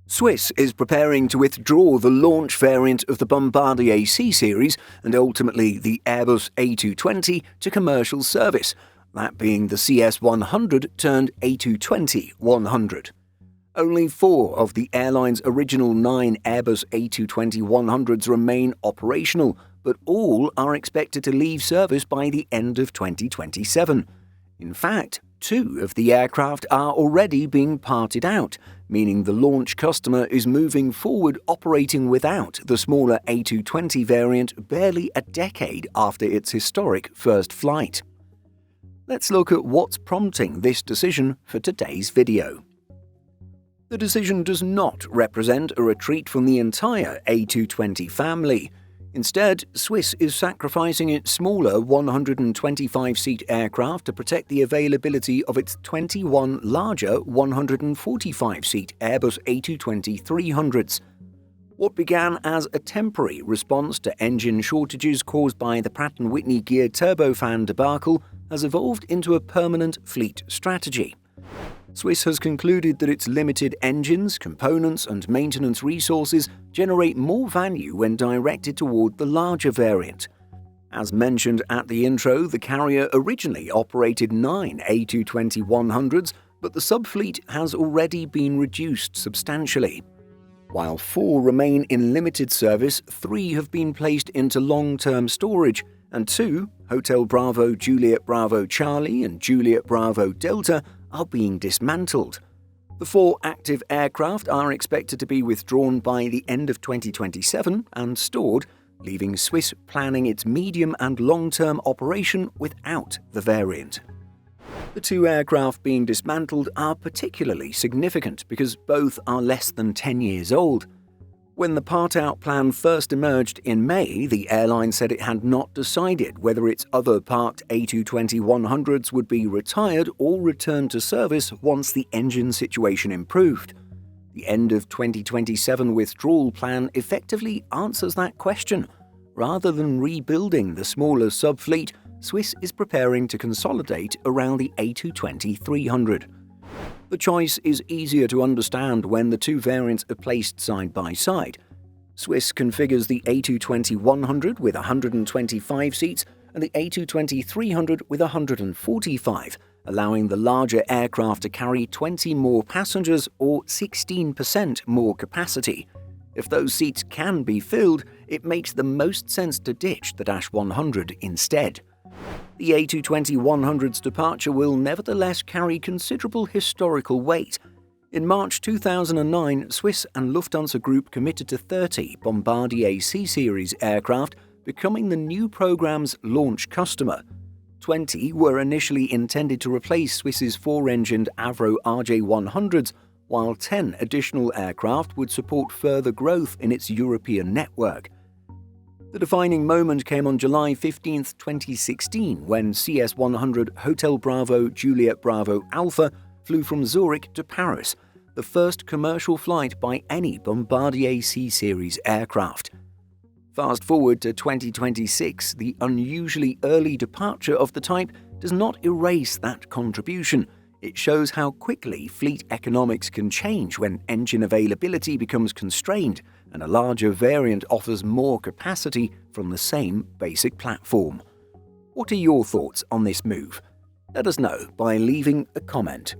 Swiss is preparing to withdraw the launch variant of the Bombardier C series and ultimately the Airbus A220 to commercial service, that being the CS-100 turned A220-100. Only 4 of the airline's original 9 Airbus A220-100s remain operational, but all are expected to leave service by the end of 2027. In fact, 2 of the aircraft are already being parted out, meaning the launch customer is moving forward operating without the smaller A220 variant barely a decade after its historic first flight. Let's look at what's prompting this decision for today's video. The decision does not represent a retreat from the entire A220 family. Instead, Swiss is sacrificing its smaller 125-seat aircraft to protect the availability of its 21 larger 145-seat Airbus A220-300s. What began as a temporary response to engine shortages caused by the Pratt & Whitney geared turbofan debacle has evolved into a permanent fleet strategy. Swiss has concluded that its limited engines, components, and maintenance resources generate more value when directed toward the larger variant. As mentioned at the intro, the carrier originally operated 9 A220-100s, but the subfleet has already been reduced substantially. While 4 remain in limited service, 3 have been placed into long-term storage, and 2, Hotel Bravo Juliet Bravo Charlie and Juliet Bravo Delta, are being dismantled. The 4 active aircraft are expected to be withdrawn by the end of 2027 and stored, leaving Swiss planning its medium and long-term operation without the variant. The 2 aircraft being dismantled are particularly significant because both are less than 10 years old. When the part-out plan first emerged in May, the airline said it had not decided whether its other parked A220-100s would be retired or returned to service once the engine situation improved. The end of 2027 withdrawal plan effectively answers that question. Rather than rebuilding the smaller subfleet, Swiss is preparing to consolidate around the A220-300. The choice is easier to understand when the 2 variants are placed side by side. Swiss configures the A220-100 with 125 seats and the A220-300 with 145, allowing the larger aircraft to carry 20 more passengers or 16% more capacity. If those seats can be filled, it makes the most sense to ditch the -100 instead. The A220-100's departure will nevertheless carry considerable historical weight. In March 2009, Swiss and Lufthansa Group committed to 30 Bombardier C series aircraft, becoming the new program's launch customer. 20 were initially intended to replace Swiss's 4-engined Avro RJ100s, while 10 additional aircraft would support further growth in its European network. The defining moment came on July 15, 2016, when CS-100 Hotel Bravo Juliet Bravo Alpha flew from Zurich to Paris, the first commercial flight by any Bombardier C-Series aircraft. Fast forward to 2026, the unusually early departure of the type does not erase that contribution. It shows how quickly fleet economics can change when engine availability becomes constrained and a larger variant offers more capacity from the same basic platform. What are your thoughts on this move? Let us know by leaving a comment.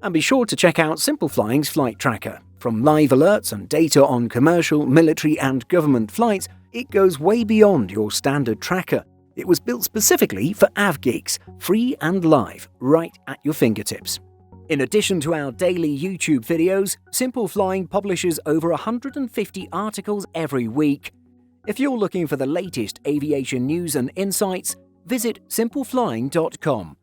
And be sure to check out Simple Flying's Flight Tracker. From live alerts and data on commercial, military and government flights, it goes way beyond your standard tracker. It was built specifically for AvGeeks, free and live, right at your fingertips. In addition to our daily YouTube videos, Simple Flying publishes over 150 articles every week. If you're looking for the latest aviation news and insights, visit simpleflying.com.